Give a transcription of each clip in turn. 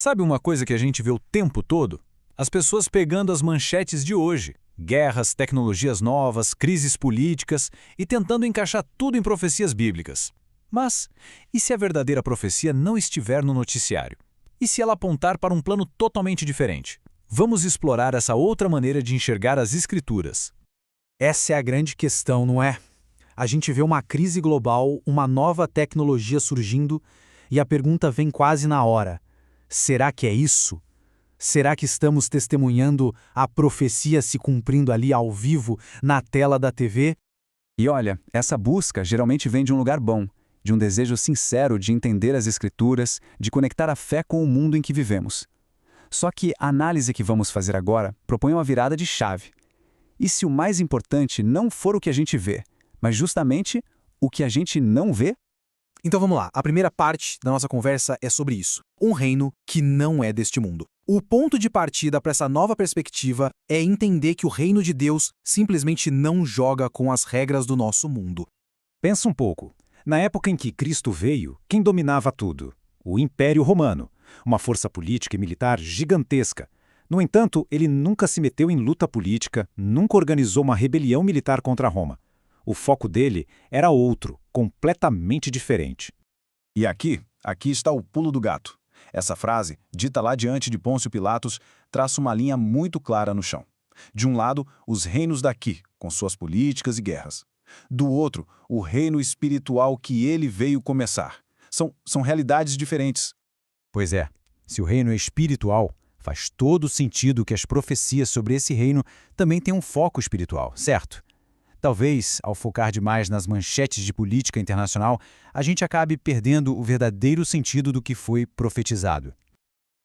Sabe uma coisa que a gente vê o tempo todo? As pessoas pegando as manchetes de hoje. Guerras, tecnologias novas, crises políticas e tentando encaixar tudo em profecias bíblicas. Mas, e se a verdadeira profecia não estiver no noticiário? E se ela apontar para um plano totalmente diferente? Vamos explorar essa outra maneira de enxergar as Escrituras. Essa é a grande questão, não é? A gente vê uma crise global, uma nova tecnologia surgindo, e a pergunta vem quase na hora. Será que é isso? Será que estamos testemunhando a profecia se cumprindo ali ao vivo, na tela da TV? E olha, essa busca geralmente vem de um lugar bom, de um desejo sincero de entender as Escrituras, de conectar a fé com o mundo em que vivemos. Só que a análise que vamos fazer agora propõe uma virada de chave. E se o mais importante não for o que a gente vê, mas justamente o que a gente não vê? Então vamos lá, a primeira parte da nossa conversa é sobre isso. Um reino que não é deste mundo. O ponto de partida para essa nova perspectiva é entender que o reino de Deus simplesmente não joga com as regras do nosso mundo. Pensa um pouco. Na época em que Cristo veio, quem dominava tudo? O Império Romano, uma força política e militar gigantesca. No entanto, ele nunca se meteu em luta política, nunca organizou uma rebelião militar contra Roma. O foco dele era outro, completamente diferente. E aqui está o pulo do gato. Essa frase, dita lá diante de Pôncio Pilatos, traça uma linha muito clara no chão. De um lado, os reinos daqui, com suas políticas e guerras. Do outro, o reino espiritual que ele veio começar. São realidades diferentes. Pois é, se o reino é espiritual, faz todo sentido que as profecias sobre esse reino também tenham um foco espiritual, certo? Talvez, ao focar demais nas manchetes de política internacional, a gente acabe perdendo o verdadeiro sentido do que foi profetizado.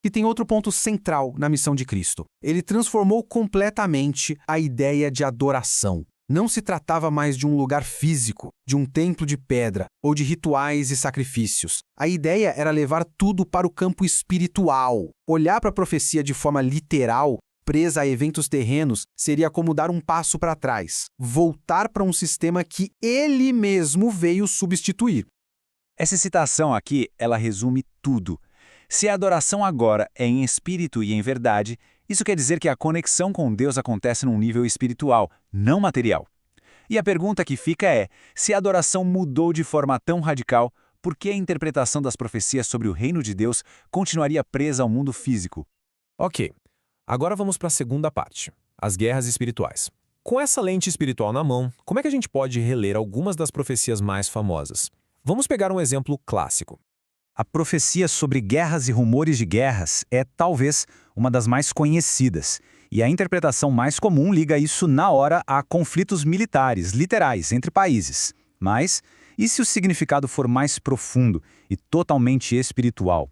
E tem outro ponto central na missão de Cristo. Ele transformou completamente a ideia de adoração. Não se tratava mais de um lugar físico, de um templo de pedra ou de rituais e sacrifícios. A ideia era levar tudo para o campo espiritual. Olhar para a profecia de forma literal, presa a eventos terrenos, seria como dar um passo para trás, voltar para um sistema que ele mesmo veio substituir. Essa citação aqui, ela resume tudo. Se a adoração agora é em espírito e em verdade, isso quer dizer que a conexão com Deus acontece num nível espiritual, não material. E a pergunta que fica é, se a adoração mudou de forma tão radical, por que a interpretação das profecias sobre o reino de Deus continuaria presa ao mundo físico? Ok, agora vamos para a segunda parte, as guerras espirituais. Com essa lente espiritual na mão, como é que a gente pode reler algumas das profecias mais famosas? Vamos pegar um exemplo clássico. A profecia sobre guerras e rumores de guerras é, talvez, uma das mais conhecidas, e a interpretação mais comum liga isso na hora a conflitos militares, literais, entre países. Mas, e se o significado for mais profundo e totalmente espiritual?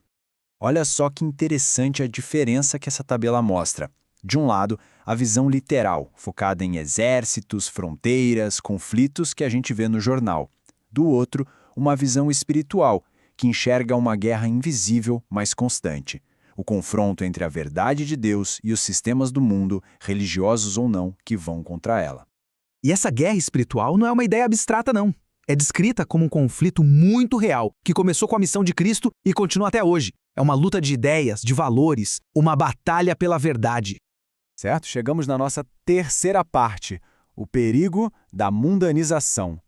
Olha só que interessante a diferença que essa tabela mostra. De um lado, a visão literal, focada em exércitos, fronteiras, conflitos que a gente vê no jornal. Do outro, uma visão espiritual, que enxerga uma guerra invisível, mas constante. O confronto entre a verdade de Deus e os sistemas do mundo, religiosos ou não, que vão contra ela. E essa guerra espiritual não é uma ideia abstrata, não. É descrita como um conflito muito real, que começou com a missão de Cristo e continua até hoje. É uma luta de ideias, de valores, uma batalha pela verdade. Certo? Chegamos na nossa terceira parte, o perigo da mundanização.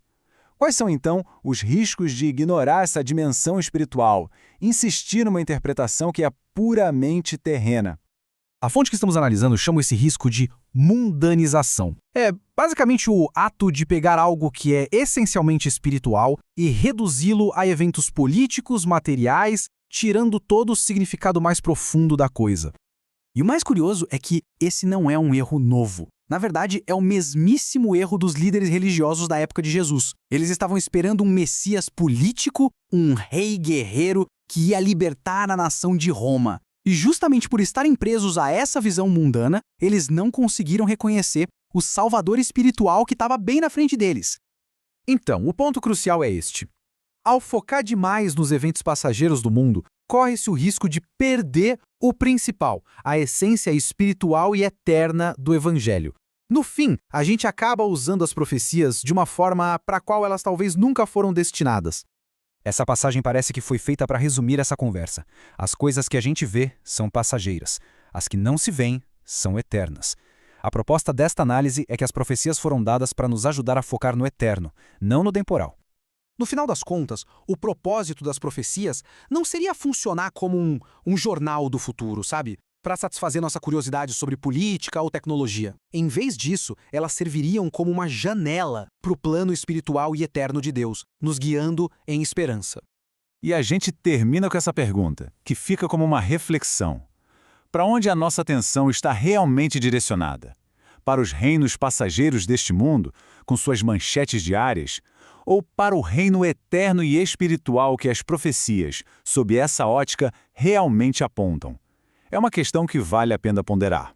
Quais são, então, os riscos de ignorar essa dimensão espiritual, insistir numa interpretação que é puramente terrena? A fonte que estamos analisando chama esse risco de mundanização. É basicamente o ato de pegar algo que é essencialmente espiritual e reduzi-lo a eventos políticos, materiais, tirando todo o significado mais profundo da coisa. E o mais curioso é que esse não é um erro novo. Na verdade, é o mesmíssimo erro dos líderes religiosos da época de Jesus. Eles estavam esperando um Messias político, um rei guerreiro que ia libertar a nação de Roma. E justamente por estarem presos a essa visão mundana, eles não conseguiram reconhecer o Salvador espiritual que estava bem na frente deles. Então, o ponto crucial é este. Ao focar demais nos eventos passageiros do mundo, corre-se o risco de perder o principal, a essência espiritual e eterna do Evangelho. No fim, a gente acaba usando as profecias de uma forma para a qual elas talvez nunca foram destinadas. Essa passagem parece que foi feita para resumir essa conversa. As coisas que a gente vê são passageiras. As que não se veem são eternas. A proposta desta análise é que as profecias foram dadas para nos ajudar a focar no eterno, não no temporal. No final das contas, o propósito das profecias não seria funcionar como um jornal do futuro, sabe? Para satisfazer nossa curiosidade sobre política ou tecnologia. Em vez disso, elas serviriam como uma janela para o plano espiritual e eterno de Deus, nos guiando em esperança. E a gente termina com essa pergunta, que fica como uma reflexão. Para onde a nossa atenção está realmente direcionada? Para os reinos passageiros deste mundo, com suas manchetes diárias? Ou para o reino eterno e espiritual que as profecias, sob essa ótica, realmente apontam? É uma questão que vale a pena ponderar.